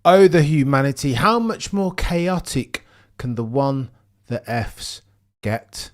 Oh, the humanity. How much more chaotic can the one the Fs get?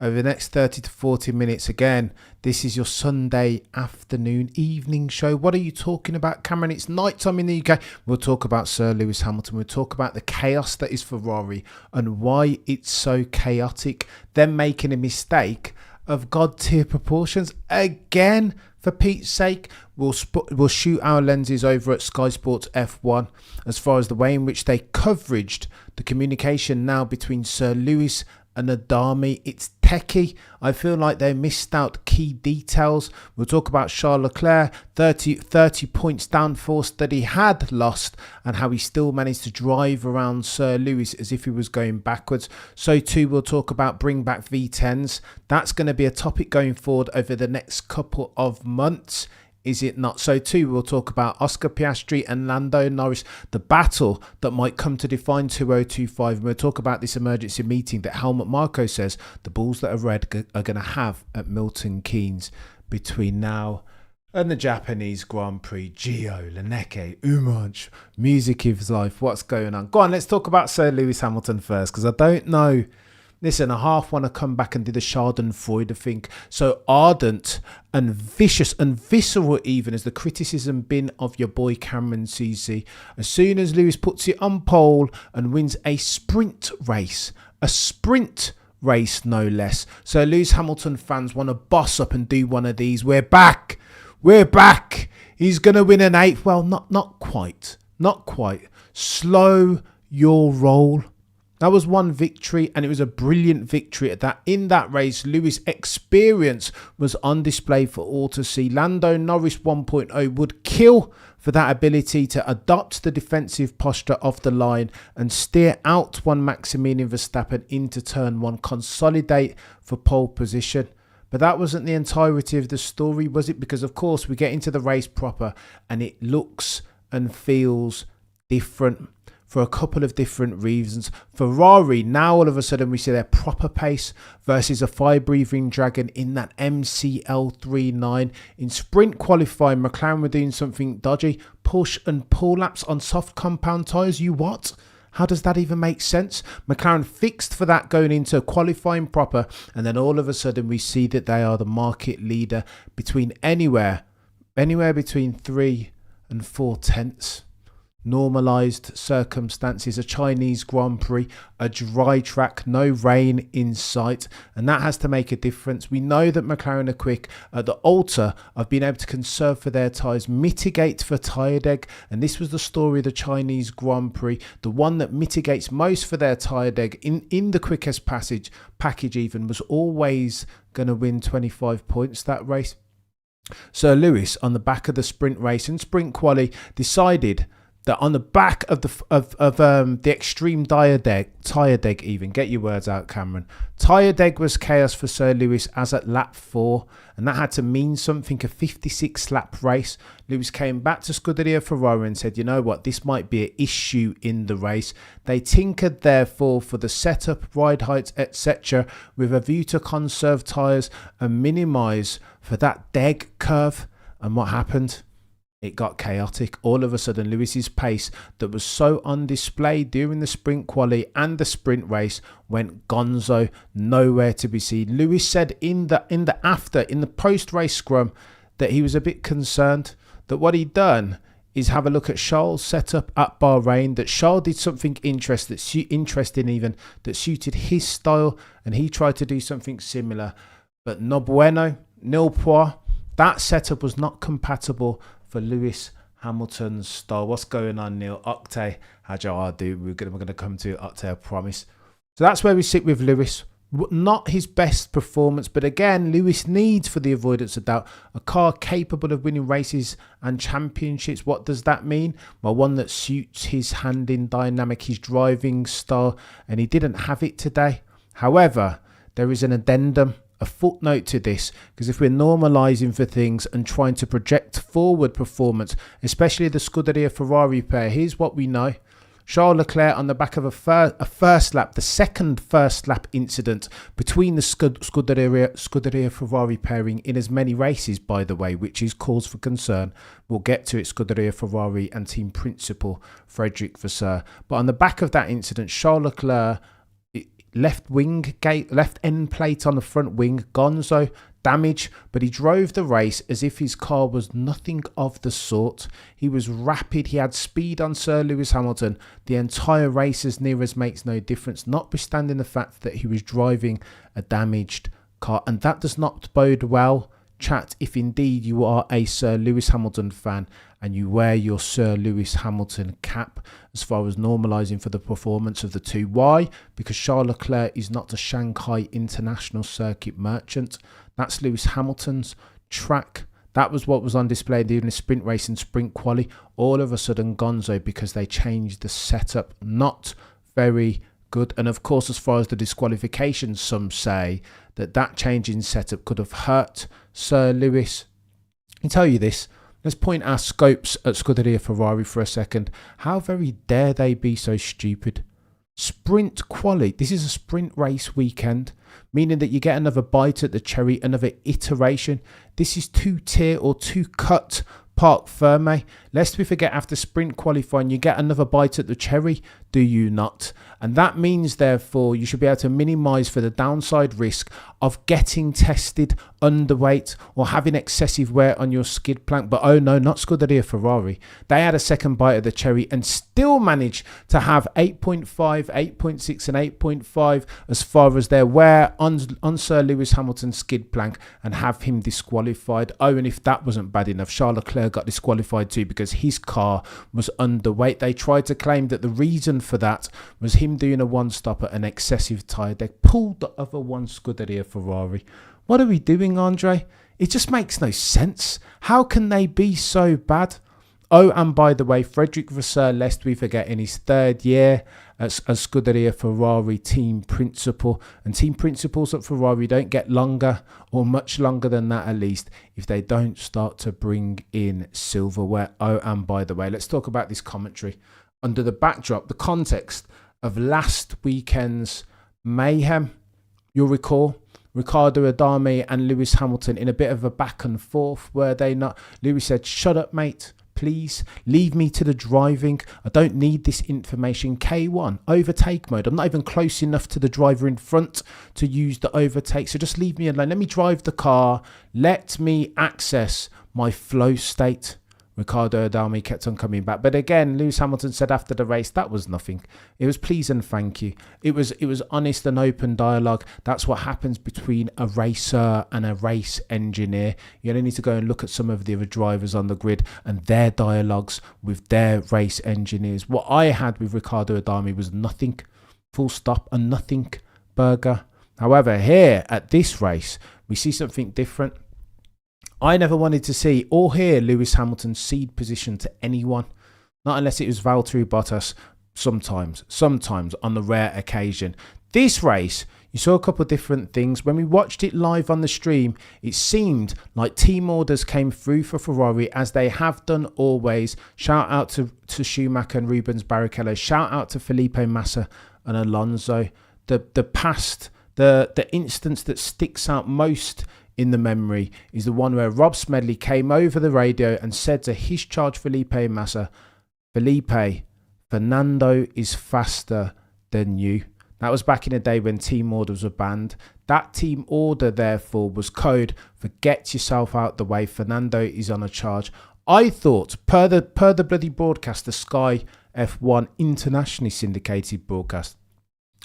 Over the next 30 to 40 minutes, again, this is your Sunday afternoon evening show. What are you talking about, Cameron? It's night time in the UK. We'll talk about Sir Lewis Hamilton. We'll talk about the chaos that is Ferrari and why it's so chaotic. Them making a mistake of God tier proportions again. For Pete's sake, we'll shoot our lenses over at Sky Sports F1 as far as the way in which they coveraged the communication now between Sir Lewis and Adami. It's techie. I feel like they missed out key details. We'll talk about Charles Leclerc, 30 points downforce that he had lost and how he still managed to drive around Sir Lewis as if he was going backwards. So too, we'll talk about bring back V10s. That's going to be a topic going forward over the next couple of months. Is it not? So too, we'll talk about Oscar Piastri and Lando Norris, the battle that might come to define 2025. And we'll talk about this emergency meeting that Helmut Marko says the Bulls that are red are going to have at Milton Keynes between now and the Japanese Grand Prix. Gio, Leneke, Umanch, music is life. What's going on? Go on, let's talk about Sir Lewis Hamilton first, because I don't know. Listen, I half want to come back and do the Schadenfreude thing. So ardent and vicious and visceral even as the criticism been of your boy Cameron CC. As soon as Lewis puts it on pole and wins a sprint race no less. So Lewis Hamilton fans want to boss up and do one of these. We're back. He's going to win an eighth. Well, not quite. Slow your roll. That was one victory, and it was a brilliant victory at that. In that race, Lewis' experience was on display for all to see. Lando Norris 1.0 would kill for that ability to adopt the defensive posture of the line and steer out one Maximilian Verstappen into turn one, consolidate for pole position. But that wasn't the entirety of the story, was it? Because, of course, we get into the race proper and it looks and feels different. For a couple of different reasons. Ferrari, now all of a sudden we see their proper pace versus a fire-breathing dragon in that MCL39. In sprint qualifying, McLaren were doing something dodgy. Push and pull laps on soft compound tyres. You what? How does that even make sense? McLaren fixed for that going into qualifying proper. And then all of a sudden we see that they are the market leader between anywhere between 3 and 4 tenths. Normalised circumstances, a Chinese Grand Prix, a dry track, no rain in sight, and that has to make a difference. We know that McLaren are quick at the altar of being able to conserve for their tyres, mitigate for tyre deg, and this was the story of the Chinese Grand Prix, the one that mitigates most for their tyre deg in the quickest package even was always going to win 25 points that race. Sir Lewis, on the back of the sprint race and sprint quali, decided that on the back of the extreme tyre deg even, get your words out, Cameron. Tyre deg was chaos for Sir Lewis as at lap 4, and that had to mean something, a 56 lap race. Lewis came back to Scuderia Ferrari and said, you know what, this might be an issue in the race. They tinkered therefore for the setup, ride heights, etc. with a view to conserve tyres and minimise for that deg curve. And what happened? It got chaotic. All of a sudden, Lewis's pace that was so on display during the sprint quali and the sprint race went gonzo, nowhere to be seen. Lewis said in the post-race scrum that he was a bit concerned that what he'd done is have a look at Charles' setup at Bahrain, that Charles did something interesting even, that suited his style, and he tried to do something similar. But no bueno, nil point. That setup was not compatible for Lewis Hamilton's style. What's going on, Neil? Octay, how do we're going to come to Octay, I promise. So that's where we sit with Lewis. Not his best performance, but again, Lewis needs, for the avoidance of doubt, a car capable of winning races and championships. What does that mean? Well, one that suits his handling dynamic, his driving style, and he didn't have it today. However, there is an addendum, a footnote to this, because if we're normalising for things and trying to project forward performance, especially the Scuderia Ferrari pair, here's what we know. Charles Leclerc on the back of a first lap, the second first lap incident between the Scuderia Ferrari pairing in as many races, by the way, which is cause for concern. We'll get to it, Scuderia Ferrari and team principal Frederic Vasseur. But on the back of that incident, Charles Leclerc, left end plate on the front wing, gonzo, damage, but he drove the race as if his car was nothing of the sort. He was rapid, he had speed on Sir Lewis Hamilton the entire race, as near as makes no difference, notwithstanding the fact that he was driving a damaged car. And that does not bode well, chat, if indeed you are a Sir Lewis Hamilton fan and you wear your Sir Lewis Hamilton cap, as far as normalising for the performance of the two. Why? Because Charles Leclerc is not a Shanghai International Circuit merchant. That's Lewis Hamilton's track. That was what was on display during the sprint race and sprint quali. All of a sudden gonzo because they changed the setup. Not very good. And of course, as far as the disqualifications, some say that change in setup could have hurt Sir Lewis. I can tell you this. Let's point our scopes at Scuderia Ferrari for a second. How very dare they be so stupid? Sprint quali. This is a sprint race weekend, meaning that you get another bite at the cherry, another iteration. This is two-tier or two-cut parc ferme. Lest we forget, after sprint qualifying, you get another bite at the cherry, do you not? And that means, therefore, you should be able to minimise for the downside risk of getting tested underweight or having excessive wear on your skid plank. But oh no, not Scuderia Ferrari. They had a second bite of the cherry and still managed to have 8.5, 8.6 and 8.5 as far as their wear on Sir Lewis Hamilton's skid plank and have him disqualified. Oh, and if that wasn't bad enough, Charles Leclerc got disqualified too because his car was underweight. They tried to claim that the reason for that was him doing a one-stop at an excessive tyre. They pulled the other one, Scuderia Ferrari. What are we doing, Andre? It just makes no sense. How can they be so bad? Oh, and by the way, Frederic Vasseur, lest we forget, in his third year as Scuderia Ferrari team principal. And team principals at Ferrari don't get longer, or much longer than that at least, if they don't start to bring in silverware. Oh, and by the way, let's talk about this commentary under the backdrop, the context of last weekend's mayhem. You'll recall Riccardo Adame and Lewis Hamilton in a bit of a back and forth, were they not? Lewis said, "Shut up, mate. Please leave me to the driving. I don't need this information." K1, overtake mode. I'm not even close enough to the driver in front to use the overtake. So just leave me alone. Let me drive the car. Let me access my flow state. Riccardo Adame kept on coming back. But again, Lewis Hamilton said after the race, that was nothing. It was please and thank you. It was honest and open dialogue. That's what happens between a racer and a race engineer. You only need to go and look at some of the other drivers on the grid and their dialogues with their race engineers. What I had with Riccardo Adame was nothing, full stop, a nothing burger. However, here at this race, we see something different. I never wanted to see or hear Lewis Hamilton cede position to anyone, not unless it was Valtteri Bottas, sometimes on the rare occasion. This race, you saw a couple of different things. When we watched it live on the stream, it seemed like team orders came through for Ferrari, as they have done always. Shout out to Schumacher and Rubens Barrichello. Shout out to Felipe Massa and Alonso. The instance that sticks out most in the memory is the one where Rob Smedley came over the radio and said to his charge Felipe Massa, "Felipe, Fernando is faster than you." That was back in the day when team orders were banned. That team order, therefore, was code for get yourself out the way. Fernando is on a charge. I thought, per the bloody broadcast, the Sky F1 internationally syndicated broadcast,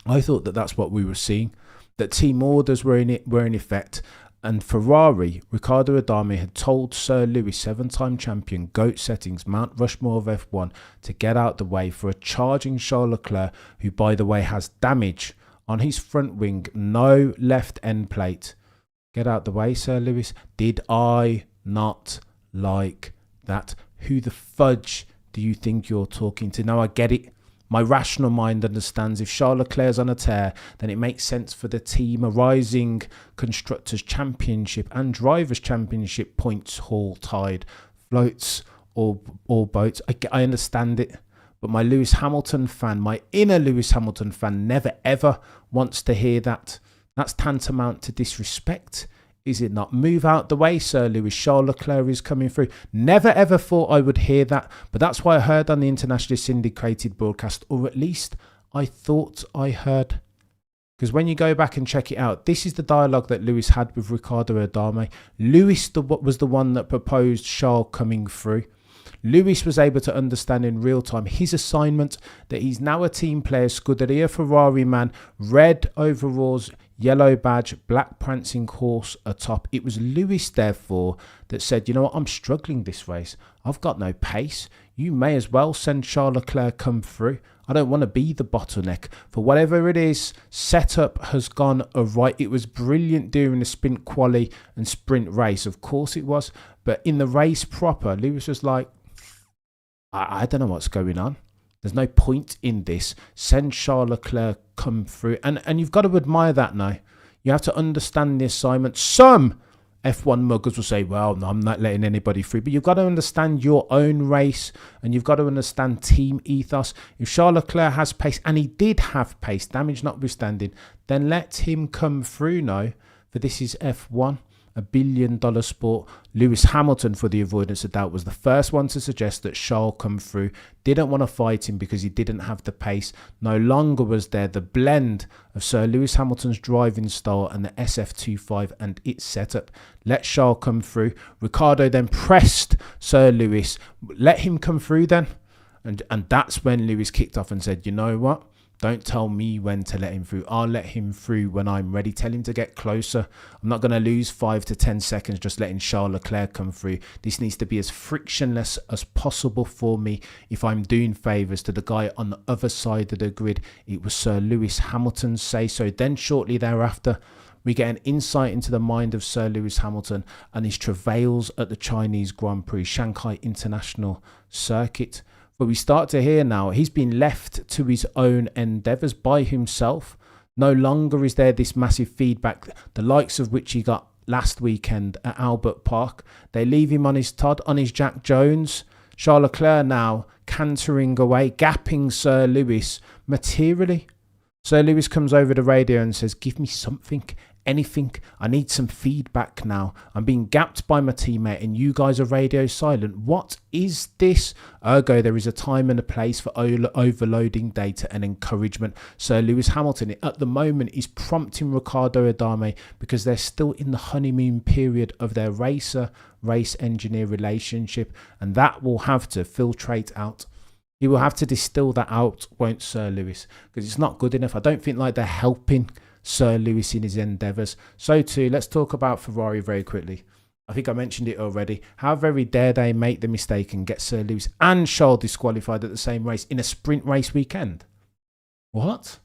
I thought that that's what we were seeing, that team orders were in effect. And Ferrari, Riccardo Adame had told Sir Lewis, seven-time champion, GOAT settings, Mount Rushmore of F1, to get out the way for a charging Charles Leclerc, who, by the way, has damage on his front wing, no left end plate. Get out the way, Sir Lewis. Did I not like that? Who the fudge do you think you're talking to? Now, I get it. My rational mind understands if Charles Leclerc's on a tear, then it makes sense for the team, a rising Constructors' Championship and Drivers' Championship points haul tide, floats or boats. I understand it. But my Lewis Hamilton fan, my inner Lewis Hamilton fan, never ever wants to hear that. That's tantamount to disrespect, is it not? Move out the way, Sir Lewis. Charles Leclerc is coming through. Never ever thought I would hear that, but that's why I heard on the internationally syndicated broadcast, or at least I thought I heard. Because when you go back and check it out, this is the dialogue that Lewis had with Riccardo Adame. Lewis was the one that proposed Charles coming through. Lewis was able to understand in real time his assignment, that he's now a team player, Scuderia Ferrari man, red overalls, yellow badge, black prancing horse atop. It was Lewis, therefore, that said, you know what, I'm struggling this race. I've got no pace. You may as well send Charles Leclerc come through. I don't want to be the bottleneck. For whatever it is, setup has gone right. It was brilliant during the sprint quali and sprint race. Of course it was. But in the race proper, Lewis was like, I don't know what's going on. There's no point in this. Send Charles Leclerc come through. And you've got to admire that now. You have to understand the assignment. Some F1 muggers will say, well, no, I'm not letting anybody through. But you've got to understand your own race, and you've got to understand team ethos. If Charles Leclerc has pace, and he did have pace, damage notwithstanding, then let him come through now. For this is F1. $1 billion sport. Lewis Hamilton, for the avoidance of doubt, was the first one to suggest that Charles come through. Didn't want to fight him because he didn't have the pace. No longer was there the blend of Sir Lewis Hamilton's driving style and the SF25 and its setup. Let Charles come through. Ricciardo then pressed Sir Lewis. Let him come through then. And that's when Lewis kicked off and said, you know what? Don't tell me when to let him through. I'll let him through when I'm ready. Tell him to get closer. I'm not going to lose 5 to 10 seconds just letting Charles Leclerc come through. This needs to be as frictionless as possible for me if I'm doing favours to the guy on the other side of the grid. It was Sir Lewis Hamilton's say so. Then shortly thereafter, we get an insight into the mind of Sir Lewis Hamilton and his travails at the Chinese Grand Prix, Shanghai International Circuit. But we start to hear now he's been left to his own endeavours by himself. No longer is there this massive feedback, the likes of which he got last weekend at Albert Park. They leave him on his Todd, on his Jack Jones. Charles Leclerc now cantering away, gapping Sir Lewis materially. Sir Lewis comes over the radio and says, give me something, anything. I need some feedback now. I'm being gapped by my teammate and you guys are radio silent. What is this? Ergo, there is a time and a place for overloading data and encouragement. Sir Lewis Hamilton at the moment is prompting Riccardo Adame because they're still in the honeymoon period of their race engineer relationship, and that will have to filtrate out. He will have to distill that out, won't Sir Lewis? Because it's not good enough. I don't think like they're helping Sir Lewis in his endeavours. So too, let's talk about Ferrari very quickly. I think I mentioned it already. How very dare they make the mistake and get Sir Lewis and Charles disqualified at the same race in a sprint race weekend? What?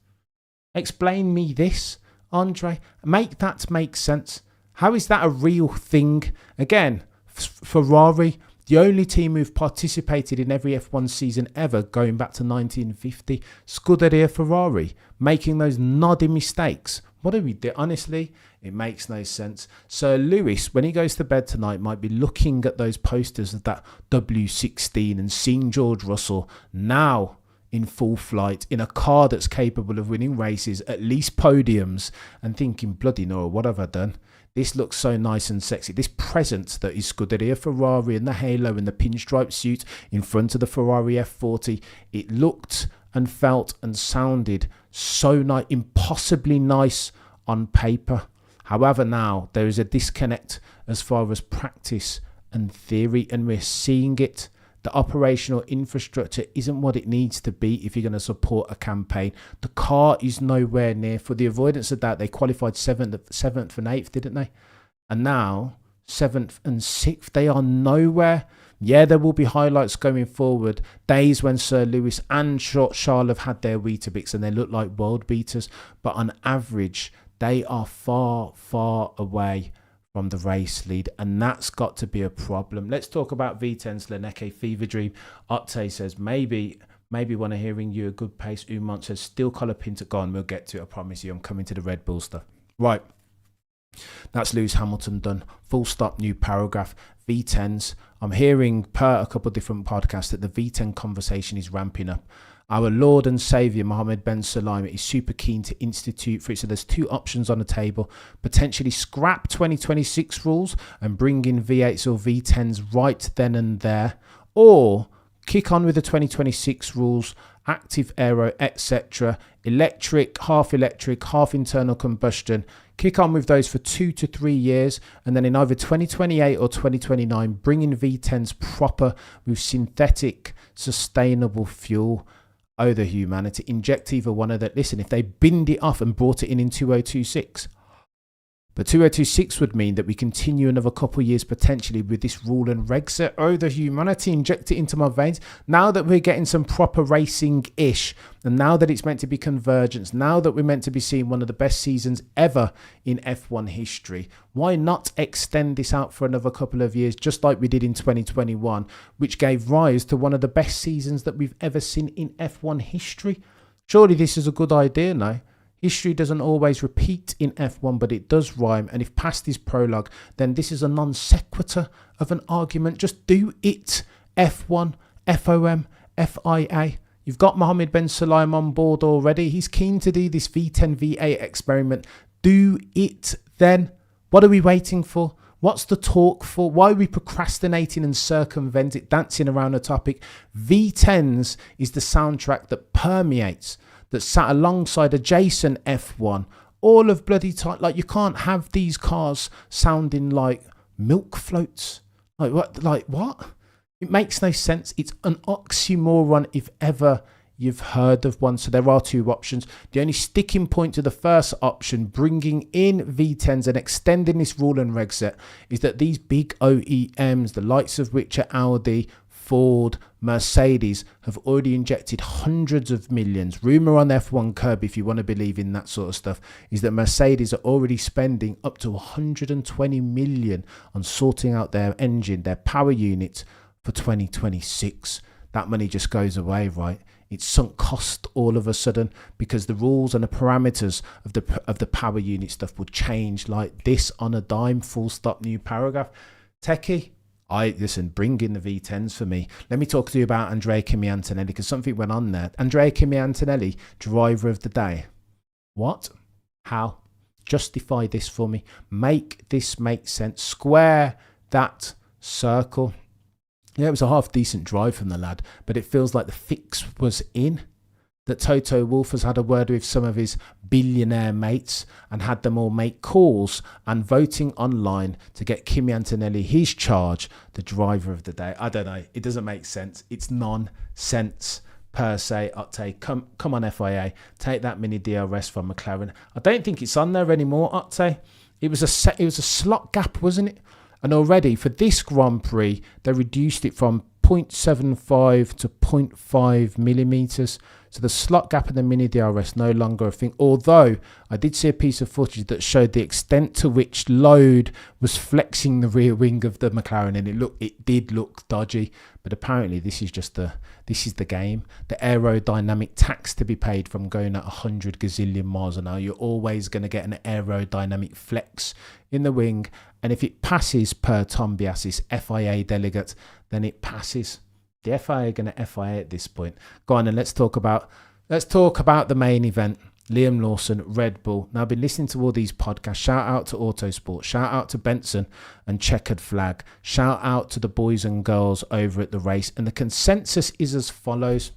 Explain me this, Andre. Make that make sense. How is that a real thing? Again, Ferrari, the only team who've participated in every F1 season ever going back to 1950. Scuderia Ferrari, making those nodding mistakes. What do we do? Honestly, it makes no sense. Sir Lewis, when he goes to bed tonight, might be looking at those posters of that W16 and seeing George Russell now in full flight in a car that's capable of winning races, at least podiums, and thinking, bloody no, what have I done? This looks so nice and sexy. This presence that is Scuderia Ferrari and the halo and the pinstripe suit in front of the Ferrari F40, it looked and felt and sounded so nice, impossibly nice on paper. However, now there is a disconnect as far as practice and theory, and we're seeing it. The operational infrastructure isn't what it needs to be if you're going to support a campaign. The car is nowhere near. For the avoidance of that, they qualified 7th and 8th, didn't they? And now, 7th and 6th, they are nowhere. Yeah, there will be highlights going forward. Days when Sir Lewis and Charles have had their Weetabix and they look like world beaters. But on average, they are far, far away from the race lead, and that's got to be a problem. Let's talk about V10's Leneke Fever Dream. Otte says, maybe when I'm hearing you a good pace. Umont says, still colour pinter gone. We'll get to it, I promise you. I'm coming to the Red Bull stuff. Right. That's Lewis Hamilton done. Full stop, new paragraph. V10s. I'm hearing per a couple of different podcasts that the V10 conversation is ramping up. Our Lord and Saviour, Mohammed bin Salman, is super keen to institute for it. So there's two options on the table. Potentially scrap 2026 rules and bring in V8s or V10s right then and there. Or kick on with the 2026 rules, active aero, etc. Electric, half internal combustion. Kick on with those for 2 to 3 years, and then in either 2028 or 2029, bring in V10s proper with synthetic, sustainable fuel. Oh, the humanity. Inject either one of that. Listen, if they binned it off and brought it in 2026, but 2026 would mean that we continue another couple of years potentially with this rule and reg set. Oh, the humanity, inject it into my veins. Now that we're getting some proper racing-ish, and now that it's meant to be convergence, now that we're meant to be seeing one of the best seasons ever in F1 history, why not extend this out for another couple of years, just like we did in 2021, which gave rise to one of the best seasons that we've ever seen in F1 history? Surely this is a good idea now. History doesn't always repeat in F1, but it does rhyme. And if past is prologue, then this is a non sequitur of an argument. Just do it. F1, FOM, FIA. You've got Mohammed bin Salman on board already. He's keen to do this V10, V8 experiment. Do it then. What are we waiting for? What's the talk for? Why are we procrastinating and circumventing, dancing around the topic? V10s is the soundtrack that permeates, that sat alongside adjacent F1, all of bloody time. Like, you can't have these cars sounding like milk floats. Like what? It makes no sense. It's an oxymoron if ever you've heard of one. So there are two options. The only sticking point to the first option, bringing in V10s and extending this rule and reg set, is that these big OEMs, the likes of which are Audi, Ford, Mercedes, have already injected hundreds of millions. Rumour on F1 Curb, if you want to believe in that sort of stuff, is that Mercedes are already spending up to 120 million on sorting out their engine, their power unit for 2026. That money just goes away, right? It's sunk cost all of a sudden because the rules and the parameters of the power unit stuff would change like this on a dime. Full stop, new paragraph. Techie. Listen, bring in the V10s for me. Let me talk to you about Andrea Kimi Antonelli, because something went on there. Andrea Kimi Antonelli, driver of the day. What? How? Justify this for me. Make this make sense. Square that circle. Yeah, it was a half decent drive from the lad, but it feels like the fix was in. That Toto Wolff has had a word with some of his billionaire mates and had them all make calls and voting online to get Kimi Antonelli his charge, the driver of the day. I don't know. It doesn't make sense. It's nonsense per se. Otte, come on FIA. Take that mini DRS from McLaren. I don't think it's on there anymore, Otte. It was a slot gap, wasn't it? And already for this Grand Prix, they reduced it from 0.75 to 0.5 millimeters. So the slot gap and the mini DRS no longer a thing. Although I did see a piece of footage that showed the extent to which load was flexing the rear wing of the McLaren, and it did look dodgy. But apparently this is the game. The aerodynamic tax to be paid from going at 100 gazillion miles an hour. You're always going to get an aerodynamic flex in the wing, and if it passes per Tom Biasis, FIA delegate, then it passes. The FIA are going to FIA at this point. Go on and let's talk about the main event. Liam Lawson, Red Bull. Now, I've been listening to all these podcasts. Shout out to Autosport. Shout out to Benson and Checkered Flag. Shout out to the boys and girls over at the race. And the consensus is as follows.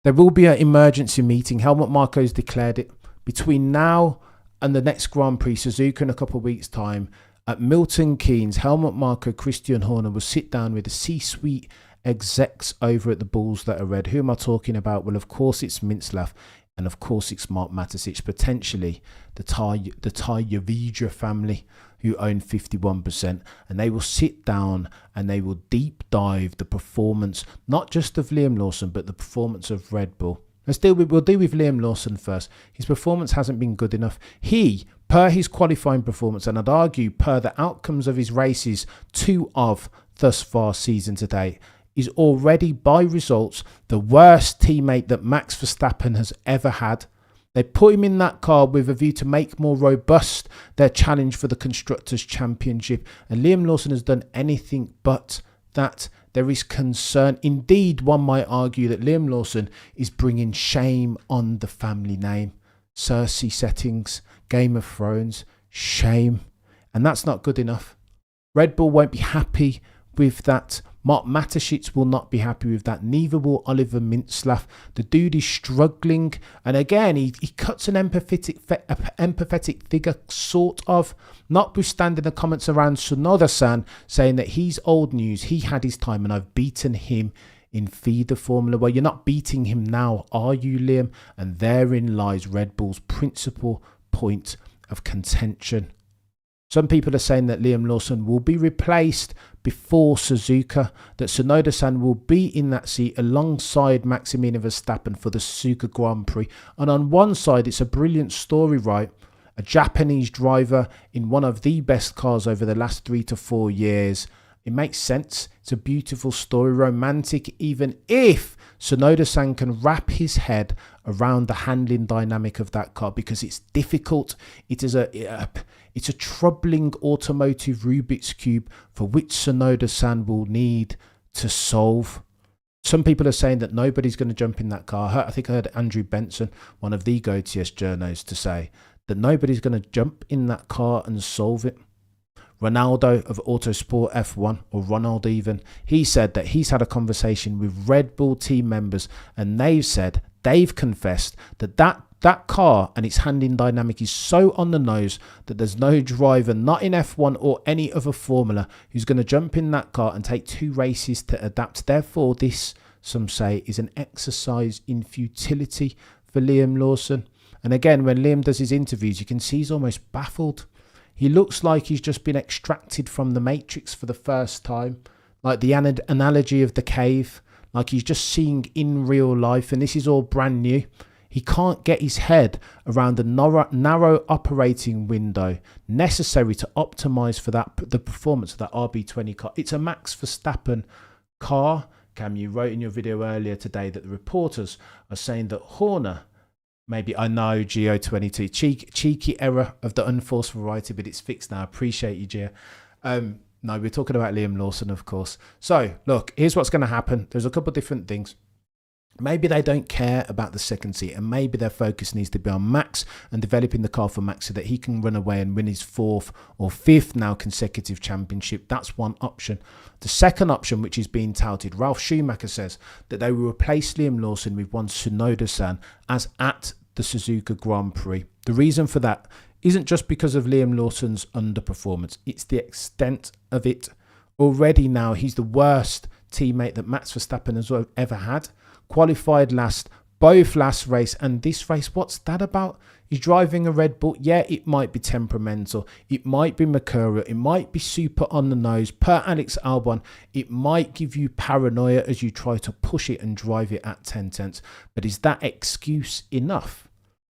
There will be an emergency meeting. Helmut Marko has declared it. Between now and the next Grand Prix, Suzuka, in a couple of weeks' time, at Milton Keynes, Helmut Marko, Christian Horner will sit down with the C-suite execs over at the Bulls that are red. Who am I talking about? Well, of course, it's Mintzlaff. And of course, it's Mark Matisic, potentially the Yavidra family, who own 51%. And they will sit down and they will deep dive the performance, not just of Liam Lawson, but the performance of Red Bull. We'll deal with Liam Lawson first. His performance hasn't been good enough. He, per his qualifying performance, and I'd argue per the outcomes of his races, 2 of thus far season to date, is already by results the worst teammate that Max Verstappen has ever had. They put him in that car with a view to make more robust their challenge for the Constructors' Championship. And Liam Lawson has done anything but that. There is concern. Indeed, one might argue that Liam Lawson is bringing shame on the family name. Cersei settings, Game of Thrones, shame. And that's not good enough. Red Bull won't be happy with that. Mark Mateschitz will not be happy with that. Neither will Oliver Mintzlaff. The dude is struggling. And again, he cuts an empathetic figure, sort of. Notwithstanding the comments around Tsunoda-san saying that he's old news. He had his time and I've beaten him in feeder formula. Well, you're not beating him now, are you, Liam? And therein lies Red Bull's principal point of contention. Some people are saying that Liam Lawson will be replaced before Suzuka, that Tsunoda-san will be in that seat alongside Maximilian Verstappen for the Suzuka Grand Prix. And on one side, it's a brilliant story, right? A Japanese driver in one of the best cars over the last 3 to 4 years. It makes sense. It's a beautiful story, romantic, even if Tsunoda-san can wrap his head around the handling dynamic of that car, because it's difficult. It's a troubling automotive Rubik's Cube for which Tsunoda-san will need to solve. Some people are saying that nobody's going to jump in that car. I think I heard Andrew Benson, one of the GoTS journos, to say that nobody's going to jump in that car and solve it. Ronaldo of Autosport F1, or Ronald even, he said that he's had a conversation with Red Bull team members and they've confessed that car and its handling dynamic is so on the nose that there's no driver, not in F1 or any other formula, who's going to jump in that car and take 2 races to adapt. Therefore, this, some say, is an exercise in futility for Liam Lawson. And again, when Liam does his interviews, you can see he's almost baffled. He looks like he's just been extracted from the Matrix for the first time, like the analogy of the cave, like he's just seeing in real life, and this is all brand new. He can't get his head around the narrow operating window necessary to optimise for the performance of that RB20 car. It's a Max Verstappen car. Cam, you wrote in your video earlier today that the reporters are saying that Horner, maybe, I know, Geo22, cheeky error of the unforced variety, but it's fixed now. I appreciate you, Geo. No, we're talking about Liam Lawson, of course. So, look, here's what's going to happen. There's a couple of different things. Maybe they don't care about the second seat, and maybe their focus needs to be on Max and developing the car for Max so that he can run away and win his 4th or 5th now consecutive championship. That's one option. The second option, which is being touted, Ralf Schumacher says that they will replace Liam Lawson with one Tsunoda-san as at the Suzuka Grand Prix. The reason for that isn't just because of Liam Lawson's underperformance. It's the extent of it. Already now, he's the worst teammate that Max Verstappen has ever had. Qualified last, both last race, and this race, what's that about? He's driving a Red Bull. Yeah, it might be temperamental. It might be mercurial. It might be super on the nose. Per Alex Albon, it might give you paranoia as you try to push it and drive it at 10 tenths. But is that excuse enough?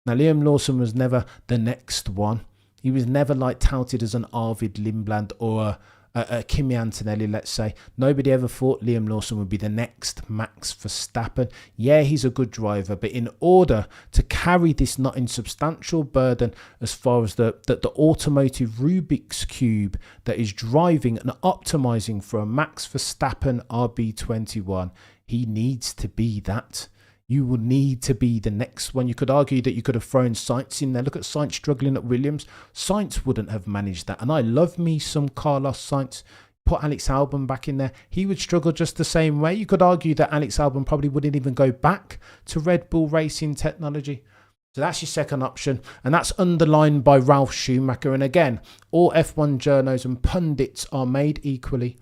Now, Liam Lawson was never the next one. He was never like touted as an Arvid Lindblad or a Kimi Antonelli, let's say. Nobody ever thought Liam Lawson would be the next Max Verstappen. Yeah, he's a good driver, but in order to carry this not insubstantial burden as far as the automotive Rubik's Cube that is driving and optimizing for a Max Verstappen RB21, he needs to be that. You will need to be the next one. You could argue that you could have thrown Sainz in there. Look at Sainz struggling at Williams. Sainz wouldn't have managed that. And I love me some Carlos Sainz. Put Alex Albon back in there. He would struggle just the same way. You could argue that Alex Albon probably wouldn't even go back to Red Bull racing technology. So that's your second option. And that's underlined by Ralf Schumacher. And again, all F1 journos and pundits are made equally,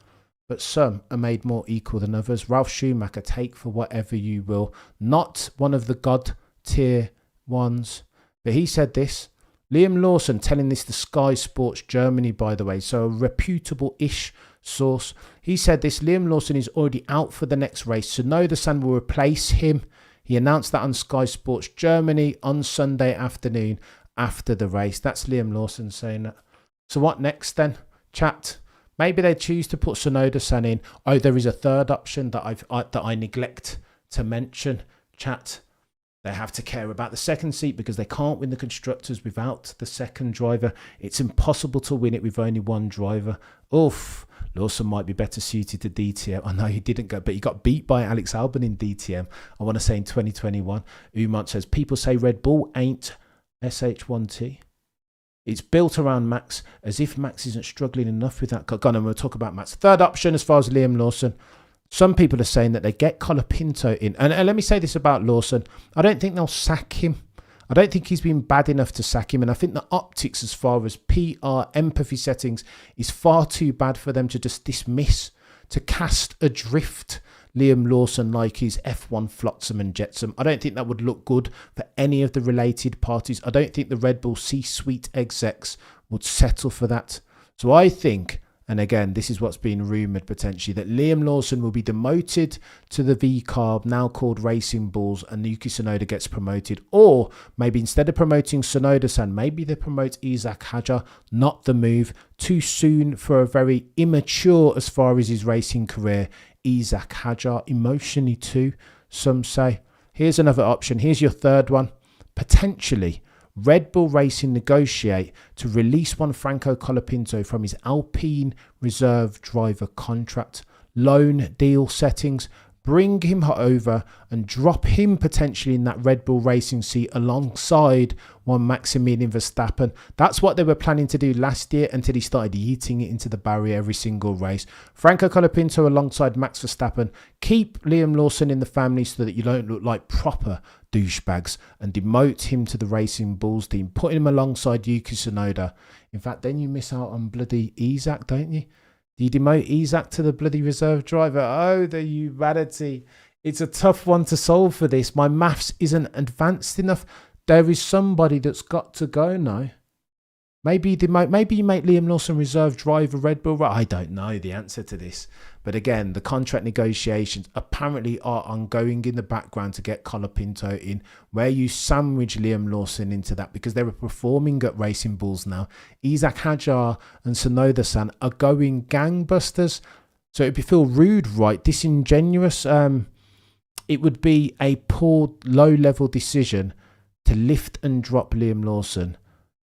but some are made more equal than others. Ralf Schumacher, take for whatever you will. Not one of the God tier ones. But he said this. Liam Lawson telling this to Sky Sports Germany, by the way. So a reputable-ish source. He said this. Liam Lawson is already out for the next race. Tsunoda-san will replace him. He announced that on Sky Sports Germany on Sunday afternoon after the race. That's Liam Lawson saying that. So what next then? Chat. Maybe they choose to put Tsunoda-san in. Oh, there is a third option that I neglect to mention. Chat. They have to care about the second seat because they can't win the constructors without the second driver. It's impossible to win it with only one driver. Oof. Lawson might be better suited to DTM. I know he didn't go, but he got beat by Alex Albon in DTM. I want to say in 2021. Umont says, people say Red Bull ain't SH1T. It's built around Max, as if Max isn't struggling enough with that. Go on, we'll talk about Max. Third option as far as Liam Lawson. Some people are saying that they get Colapinto in. And let me say this about Lawson. I don't think they'll sack him. I don't think he's been bad enough to sack him. And I think the optics as far as PR, empathy settings, is far too bad for them to just dismiss, to cast adrift Liam Lawson like his F1 Flotsam and Jetsam. I don't think that would look good for any of the related parties. I don't think the Red Bull C-suite execs would settle for that. So I think, and again, this is what's been rumoured potentially, that Liam Lawson will be demoted to the V-Carb, now called Racing Bulls, and Yuki Tsunoda gets promoted. Or maybe instead of promoting Tsunoda-san, maybe they promote Isaac Hadjar. Not the move. Too soon for a very immature, as far as his racing career, Isaac Hadjar. Emotionally too, some say. Here's another option. Here's your third one. Potentially, Red Bull Racing negotiate to release one Franco Colapinto from his Alpine reserve driver contract. Loan deal settings. Bring him over and drop him potentially in that Red Bull Racing seat alongside one Maximilian Verstappen. That's what they were planning to do last year until he started yeeting it into the barrier every single race. Franco Colapinto alongside Max Verstappen. Keep Liam Lawson in the family so that you don't look like proper douchebags, and demote him to the Racing Bulls team. Put him alongside Yuki Tsunoda. In fact, then you miss out on bloody Isaac, don't you? Do you demote Isaac to the bloody reserve driver? Oh, the humanity. It's a tough one to solve for this. My maths isn't advanced enough. There is somebody that's got to go now. Maybe you make Liam Lawson reserve driver Red Bull. I don't know the answer to this. But again, the contract negotiations apparently are ongoing in the background to get Colapinto in, where you sandwich Liam Lawson into that, because they were performing at Racing Bulls now. Isaac Hadjar and Tsunoda-san are going gangbusters. So it'd feel rude, right? Disingenuous. It would be a poor, low-level decision to lift and drop Liam Lawson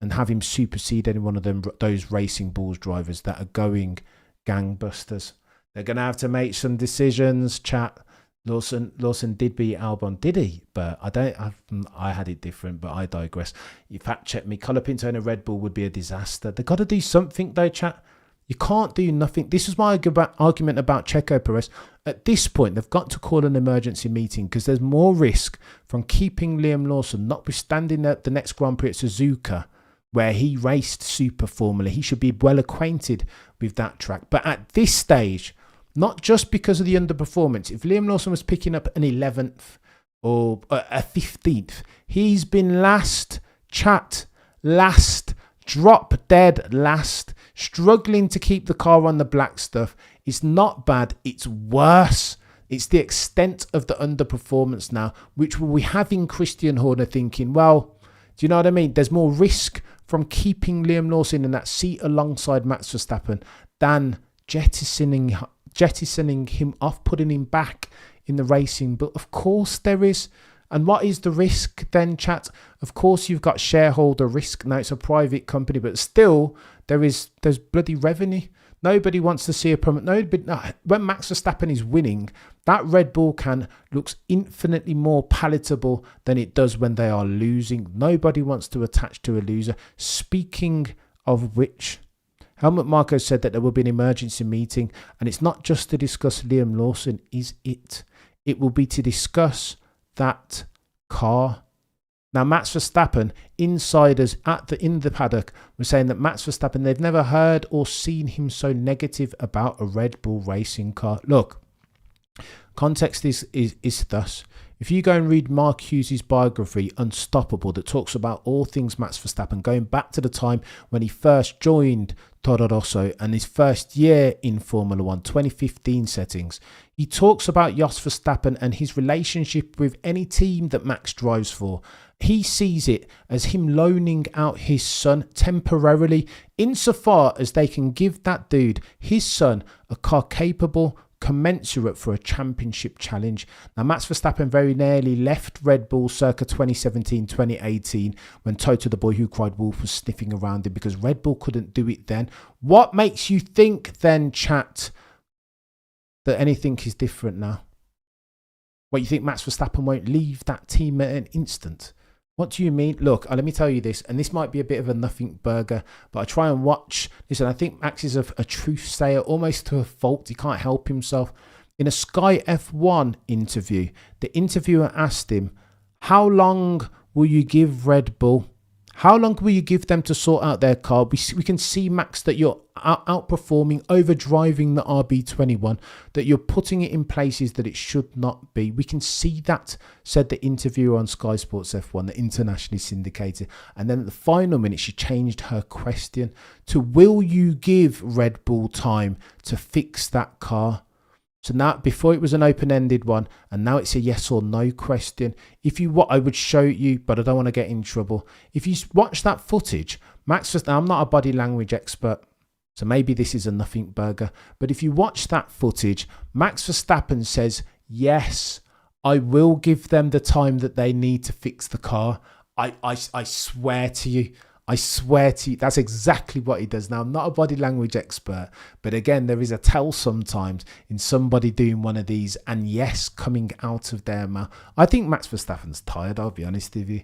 and have him supersede any one of those Racing Bulls drivers that are going gangbusters. They're going to have to make some decisions, chat. Lawson did beat Albon, did he? But I had it different, but I digress. You fact check me. Colapinto and a Red Bull would be a disaster. They've got to do something though, chat. You can't do nothing. This is my argument about Checo Perez. At this point, they've got to call an emergency meeting, because there's more risk from keeping Liam Lawson, notwithstanding the next Grand Prix at Suzuka, where he raced Super Formula. He should be well acquainted with that track. But at this stage, not just because of the underperformance, if Liam Lawson was picking up an 11th or a 15th, he's been last, drop dead last, struggling to keep the car on the black stuff. It's not bad, it's worse. It's the extent of the underperformance now, which will be having Christian Horner thinking, well, do you know what I mean? There's more risk from keeping Liam Lawson in that seat alongside Max Verstappen than jettisoning him off, putting him back in the racing. But of course there is. And what is the risk then, chat? Of course you've got shareholder risk. Now it's a private company, but still there's bloody revenue. Nobody wants to see a promote. When Max Verstappen is winning, that Red Bull can looks infinitely more palatable than it does when they are losing. Nobody wants to attach to a loser. Speaking of which, Helmut Marko said that there will be an emergency meeting, and it's not just to discuss Liam Lawson, is it? It will be to discuss that car. Now, Max Verstappen, insiders in the paddock were saying that Max Verstappen, they've never heard or seen him so negative about a Red Bull racing car. Look, context is thus. If you go and read Mark Hughes' biography, Unstoppable, that talks about all things Max Verstappen, going back to the time when he first joined Toro Rosso and his first year in Formula 1, 2015 settings, he talks about Jos Verstappen and his relationship with any team that Max drives for. He sees it as him loaning out his son temporarily, insofar as they can give that dude, his son, a car capable, commensurate for a championship challenge. Now, Max Verstappen very nearly left Red Bull circa 2017-2018 when Toto the boy who cried wolf was sniffing around him because Red Bull couldn't do it then. What makes you think then, chat, that anything is different now? What, you think Max Verstappen won't leave that team at an instant? What do you mean? Look, let me tell you this, and this might be a bit of a nothing burger, but I try and watch. Listen, I think Max is a truth sayer, almost to a fault. He can't help himself. In a Sky F1 interview, the interviewer asked him, how long will you give Red Bull? How long will you give them to sort out their car? We can see, Max, that you're outperforming, overdriving the RB21, that you're putting it in places that it should not be. We can see that, said the interviewer on Sky Sports F1, the internationally syndicated. And then at the final minute, she changed her question to, will you give Red Bull time to fix that car? So now, before it was an open-ended one, and now it's a yes or no question. I would show you, but I don't want to get in trouble. If you watch that footage, Max Verstappen, I'm not a body language expert, so maybe this is a nothing burger, but if you watch that footage, Max Verstappen says, yes, I will give them the time that they need to fix the car. I swear to you. I swear to you, that's exactly what he does. Now, I'm not a body language expert, but again, there is a tell sometimes in somebody doing one of these and yes, coming out of their mouth. I think Max Verstappen's tired, I'll be honest with you.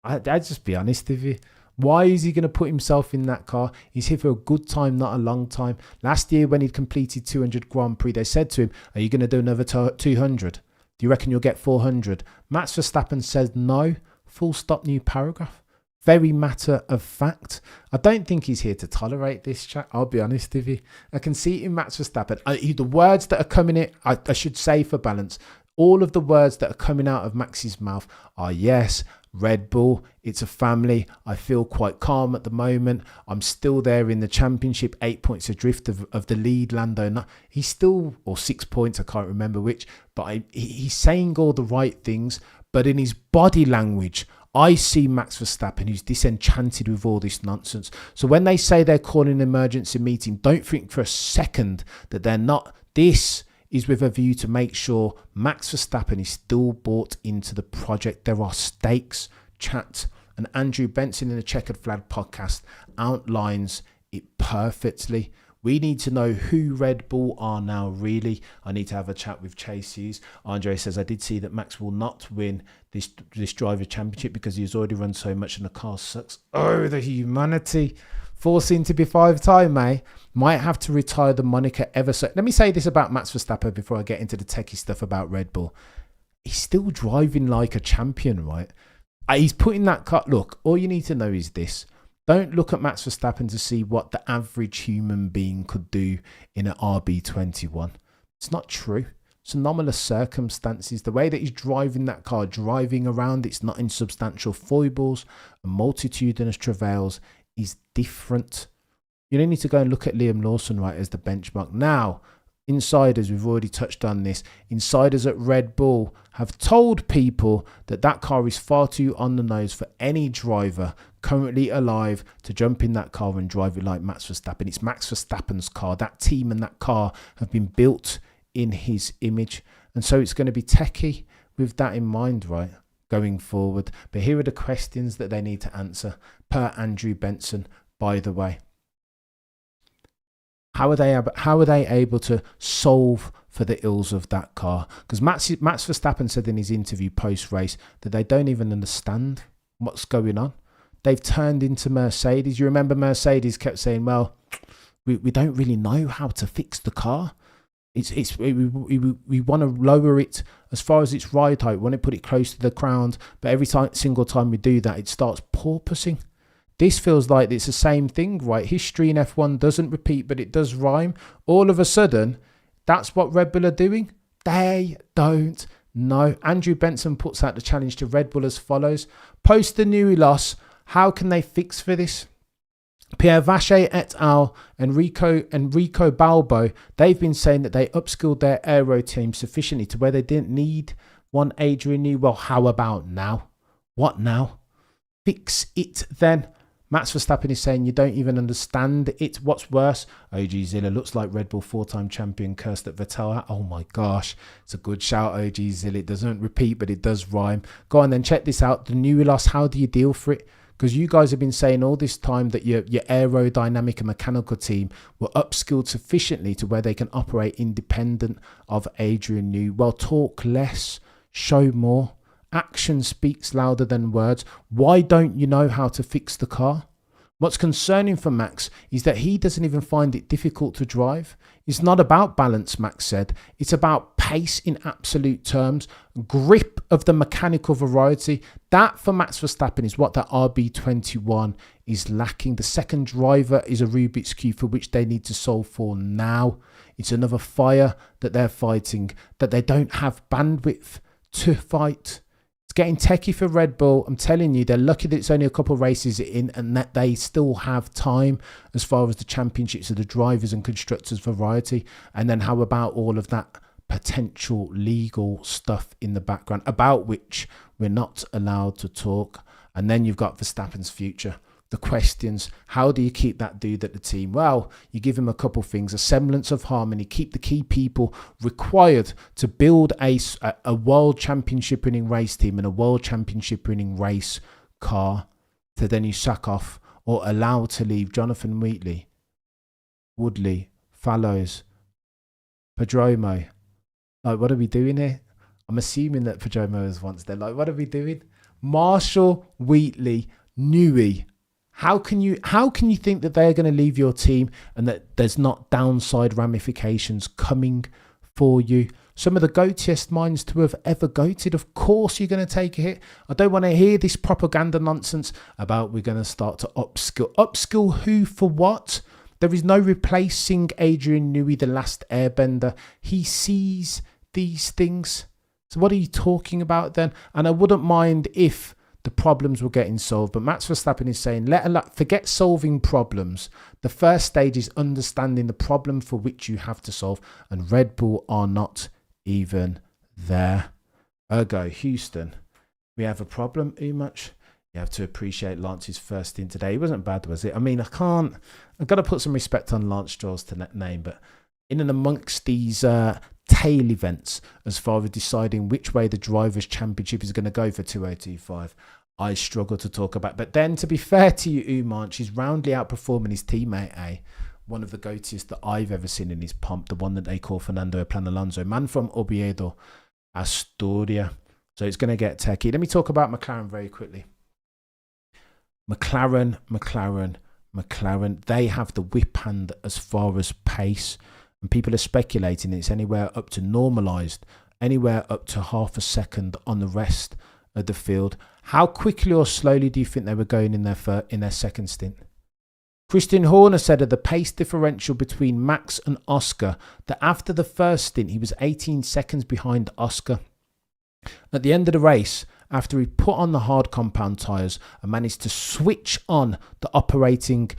I'd just be honest with you. Why is he going to put himself in that car? He's here for a good time, not a long time. Last year when he'd completed 200 Grand Prix, they said to him, are you going to do another 200? Do you reckon you'll get 400? Max Verstappen says no, full stop, new paragraph. Very matter of fact. I don't think he's here to tolerate this, chat. I'll be honest with you. I can see it in Max Verstappen. The words that are coming in, I should say for balance, all of the words that are coming out of Max's mouth are yes, Red Bull, it's a family. I feel quite calm at the moment. I'm still there in the championship, 8 points adrift of the lead, Lando. He's still, or 6 points, I can't remember which, but he's saying all the right things, but in his body language, I see Max Verstappen who's disenchanted with all this nonsense. So when they say they're calling an emergency meeting, don't think for a second that they're not. This is with a view to make sure Max Verstappen is still bought into the project. There are stakes, chat. And Andrew Benson in the Checkered Flag podcast outlines it perfectly. We need to know who Red Bull are now, really. I need to have a chat with Chase Hughes. Andre says, I did see that Max will not win this driver championship because he's already run so much and the car sucks. Oh, the humanity. Forcing to be 5-time, eh? Might have to retire the moniker ever so. Let me say this about Max Verstappen before I get into the techie stuff about Red Bull. He's still driving like a champion, right? He's putting that car. Look, all you need to know is this. Don't look at Max Verstappen to see what the average human being could do in an RB21. It's not true. It's anomalous circumstances. The way that he's driving that car, driving around, it's not in substantial foibles and multitudinous travails, is different. You don't need to go and look at Liam Lawson, right, as the benchmark. Now, insiders, we've already touched on this, insiders at Red Bull have told people that that car is far too on the nose for any driver currently alive to jump in that car and drive it like Max Verstappen. It's Max Verstappen's car. That team and that car have been built in his image. And so it's going to be techie with that in mind, right, going forward. But here are the questions that they need to answer per Andrew Benson, by the way. How are they able to solve for the ills of that car? Because Max Verstappen said in his interview post-race that they don't even understand what's going on. They've turned into Mercedes. You remember Mercedes kept saying, well, we don't really know how to fix the car. We want to lower it as far as its ride height. We want to put it close to the ground. But every single time we do that, it starts porpoising. This feels like it's the same thing, right? History in F1 doesn't repeat, but it does rhyme. All of a sudden, that's what Red Bull are doing. They don't know. Andrew Benson puts out the challenge to Red Bull as follows. Post the new loss, how can they fix for this? Pierre Vacher et al. and Rico Balbo, they've been saying that they upskilled their aero team sufficiently to where they didn't need one Adrian Newey. Well, how about now? What now? Fix it then. Max Verstappen is saying you don't even understand it. What's worse, OG Zilla looks like Red Bull 4-time champion cursed at Vettel. Oh my gosh, it's a good shout, OG Zilla. It doesn't repeat, but it does rhyme. Go on then, check this out. The new loss, how do you deal for it? Because you guys have been saying all this time that your aerodynamic and mechanical team were upskilled sufficiently to where they can operate independent of Adrian Newey. Well, talk less, show more. Action speaks louder than words. Why don't you know how to fix the car? What's concerning for Max is that he doesn't even find it difficult to drive. It's not about balance, Max said. It's about pace in absolute terms, grip of the mechanical variety. That for Max Verstappen is what that RB21 is lacking. The second driver is a Rubik's Cube for which they need to solve for now. It's another fire that they're fighting, that they don't have bandwidth to fight. It's getting techie for Red Bull. I'm telling you, they're lucky that it's only a couple of races in and that they still have time as far as the championships of the drivers and constructors variety. And then how about all of that potential legal stuff in the background about which we're not allowed to talk? And then you've got Verstappen's future. The questions, how do you keep that dude at the team? Well, you give him a couple things, a semblance of harmony, keep the key people required to build a world championship winning race team and a world championship winning race car. So then you sack off or allow to leave Jonathan Wheatley, Woodley, Fallows, Pedromo. Like, what are we doing here? I'm assuming that Pedromo was once there. Like, what are we doing? Marshall, Wheatley, Newey. How can you think that they're going to leave your team and that there's not downside ramifications coming for you? Some of the goatiest minds to have ever goated. Of course you're going to take a hit. I don't want to hear this propaganda nonsense about we're going to start to upskill. Upskill who for what? There is no replacing Adrian Newey, the last airbender. He sees these things. So what are you talking about then? And I wouldn't mind if the problems were getting solved. But Max Verstappen is saying, forget solving problems. The first stage is understanding the problem for which you have to solve. And Red Bull are not even there. Ergo, Houston, we have a problem, much. You have to appreciate Lance's first in today. He wasn't bad, was it? I mean, I've got to put some respect on Lance Stroll's name, but in and amongst these tail events, as far as deciding which way the Drivers' Championship is going to go for 2025, I struggle to talk about. But then, to be fair to you, Umanch, he's roundly outperforming his teammate, one of the goatiest that I've ever seen in his pomp, the one that they call Fernando Plan Alonso, man from Oviedo, Astoria. So it's going to get techie. Let me talk about McLaren very quickly. McLaren. They have the whip hand as far as pace. And people are speculating it's anywhere up to normalised, anywhere up to half a second on the rest of the field. How quickly or slowly do you think they were going in their second stint? Christian Horner said of the pace differential between Max and Oscar that after the first stint he was 18 seconds behind Oscar. At the end of the race, after he put on the hard compound tyres and managed to switch on the optimal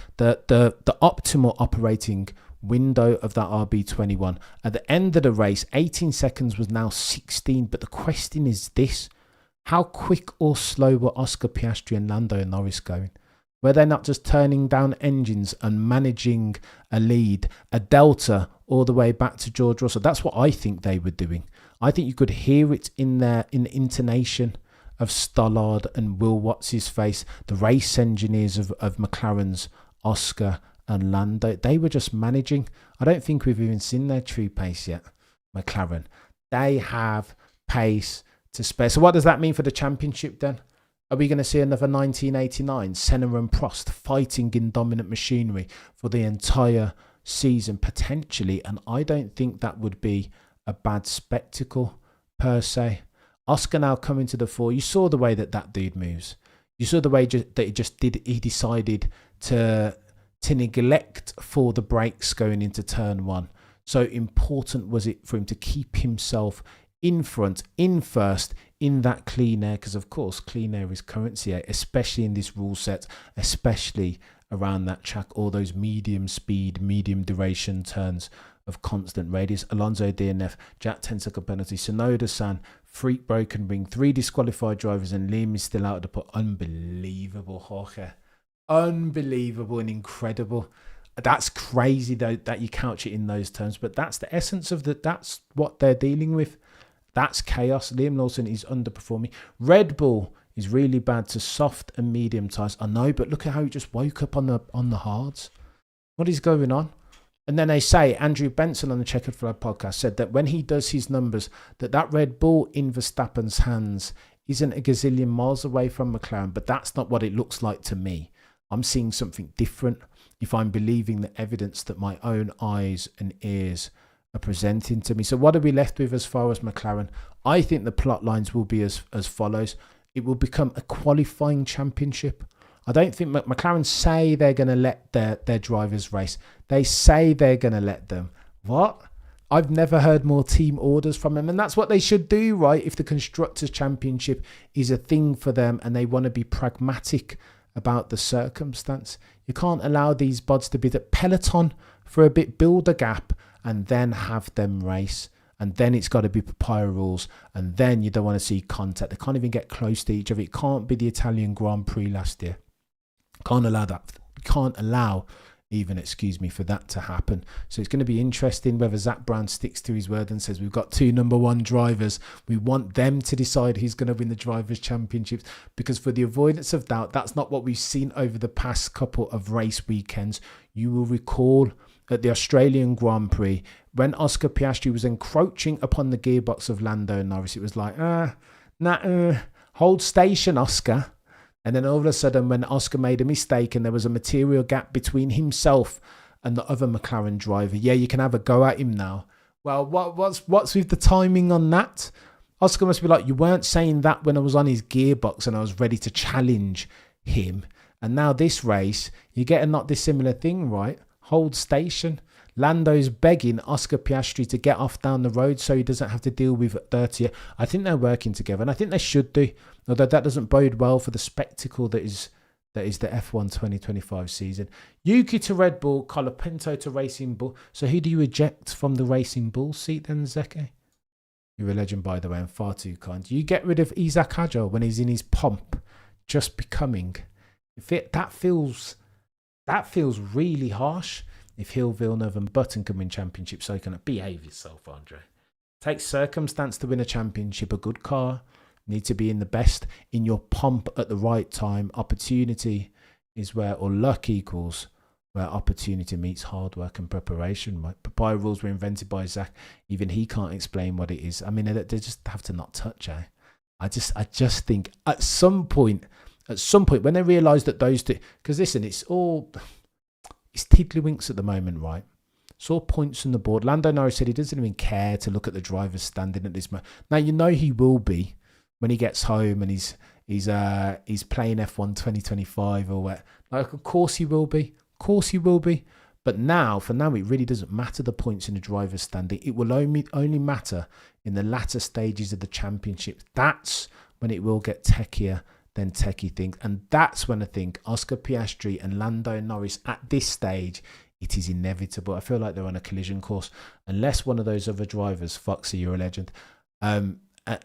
operating window of that RB21. At the end of the race, 18 seconds was now 16. But the question is this: how quick or slow were Oscar Piastri and Lando Norris going? Were they not just turning down engines and managing a lead, a delta, all the way back to George Russell? That's what I think they were doing. I think you could hear it in the intonation of Stollard and Will What's-His-Face, the race engineers of McLaren's Oscar and Lando. They were just managing. I don't think we've even seen their true pace yet, McLaren. They have pace to spare. So what does that mean for the championship then? Are we going to see another 1989, Senna and Prost fighting in dominant machinery for the entire season? Potentially, and I don't think that would be a bad spectacle per se. Oscar now coming to the fore. You saw the way that dude moves. You saw the way that he decided to neglect for the brakes going into turn one. So important was it for him to keep himself in front, in first, in that clean air, because of course clean air is currency, especially in this rule set, especially around that track, all those medium speed, medium duration turns of constant radius. Alonso DNF, Jack 10-second penalty, Sonoda-san, freak broken ring, 3 disqualified drivers, and Liam is still out of the put. Unbelievable, Jorge. unbelievable and incredible. That's crazy though that you couch it in those terms, but that's the essence of that's what they're dealing with. That's chaos. Liam Lawson is underperforming. Red Bull is really bad to soft and medium tyres. I know, but look at how he just woke up on the hards. What is going on? And then they say, Andrew Benson on the Checkered Flag podcast said that when he does his numbers, that Red Bull in Verstappen's hands isn't a gazillion miles away from McLaren, but that's not what it looks like to me. I'm seeing something different if I'm believing the evidence that my own eyes and ears are presenting to me. So what are we left with as far as McLaren? I think the plot lines will be as follows. It will become a qualifying championship. I don't think McLaren say they're going to let their drivers race. They say they're going to let them. What? I've never heard more team orders from them. And that's what they should do, right? If the Constructors' Championship is a thing for them and they want to be pragmatic about the circumstance. You can't allow these bods to be the peloton for a bit, build a gap, and then have them race. And then it's got to be papaya rules. And then you don't want to see contact. They can't even get close to each other. It can't be the Italian Grand Prix last year. Can't allow that. Can't allow even, for that to happen. So it's going to be interesting whether Zach Brown sticks to his word and says we've got 2 number 1 drivers. We want them to decide who's going to win the Drivers' Championships, because for the avoidance of doubt, that's not what we've seen over the past couple of race weekends. You will recall at the Australian Grand Prix when Oscar Piastri was encroaching upon the gearbox of Lando Norris. It was like, hold station, Oscar. And then all of a sudden, when Oscar made a mistake and there was a material gap between himself and the other McLaren driver, yeah, you can have a go at him now. Well, what's with the timing on that? Oscar must be like, you weren't saying that when I was on his gearbox and I was ready to challenge him. And now this race, you get a not dissimilar thing, right? Hold station. Lando's begging Oscar Piastri to get off down the road so he doesn't have to deal with it dirtier. I think they're working together, and I think they should do. Although that doesn't bode well for the spectacle that is the F1 2025 season. Yuki to Red Bull, Colapinto to Racing Bull. So who do you eject from the Racing Bull seat then, Zeke? You're a legend, by the way, and far too kind. You get rid of Isaac Hadjar when he's in his pomp, just becoming. That feels really harsh. If Hill, Villeneuve and Button can win championships, so can behave yourself, Andre. Takes circumstance to win a championship. A good car. Need to be in the best in your pomp at the right time. Opportunity is where, or luck equals where opportunity meets hard work and preparation. Right? Papaya rules were invented by Zach. Even he can't explain what it is. I mean, they just have to not touch, eh? I just think at some point when they realise that those two, because listen, it's tiddlywinks at the moment, right? It's all points on the board. Lando Norris said he doesn't even care to look at the drivers standing at this moment. Now, you know he will be when he gets home and he's playing F1 2025 or what. Like, of course he will be. Of course he will be. But for now, it really doesn't matter the points in the driver's standing. It will only matter in the latter stages of the championship. That's when it will get techier than techie things. And that's when I think Oscar Piastri and Lando Norris at this stage, it is inevitable. I feel like they're on a collision course. Unless one of those other drivers, Foxy, you're a legend.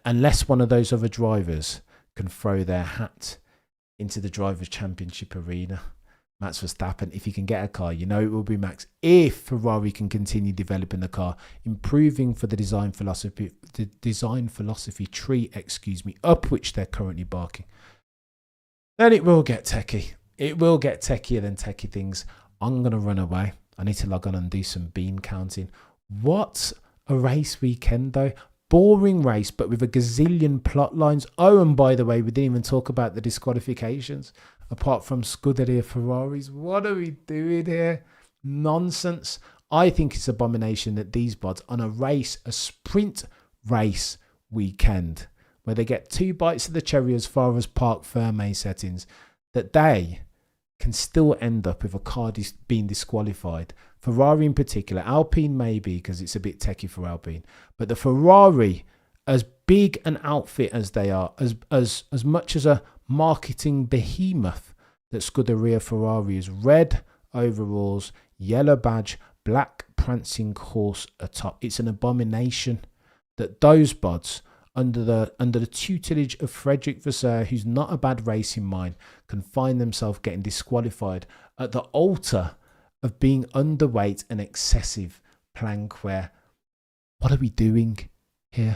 Unless one of those other drivers can throw their hat into the Drivers' Championship arena. Max Verstappen, if he can get a car, you know it will be Max. If Ferrari can continue developing the car, improving for the design philosophy tree, up which they're currently barking, then it will get techie. It will get techier than techie things. I'm going to run away. I need to log on and do some bean counting. What a race weekend, though. Boring race, but with a gazillion plot lines. Oh, and by the way, we didn't even talk about the disqualifications. Apart from Scuderia Ferraris, what are we doing here? Nonsense. I think it's abomination that these bods on a sprint race weekend, where they get 2 bites of the cherry as far as Parc Fermé settings, that they can still end up with a car being disqualified. Ferrari in particular, Alpine maybe because it's a bit techie for Alpine, but the Ferrari, as big an outfit as they are, as much as a marketing behemoth that Scuderia Ferrari is, red overalls, yellow badge, black prancing horse atop. It's an abomination that those bods under the tutelage of Frederick Vasseur, who's not a bad racing mind, can find themselves getting disqualified at the altar of being underweight and excessive plank wear. What are we doing here?